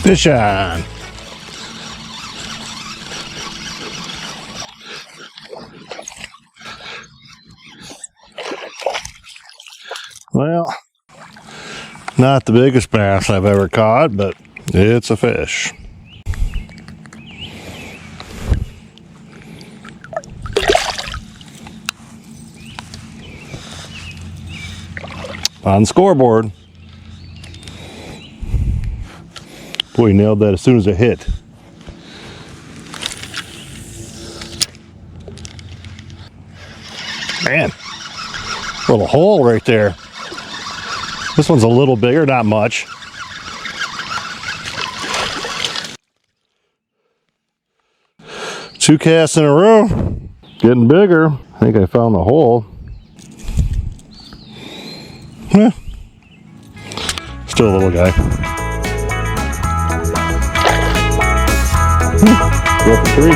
Fish on. Well, not the biggest bass I've ever caught, but it's a fish. On the scoreboard. Boy, he nailed that as soon as it hit. Man, little hole right there. This one's a little bigger, not much. Two casts in a row, getting bigger. I think I found the hole. Still a little guy. Go for 3.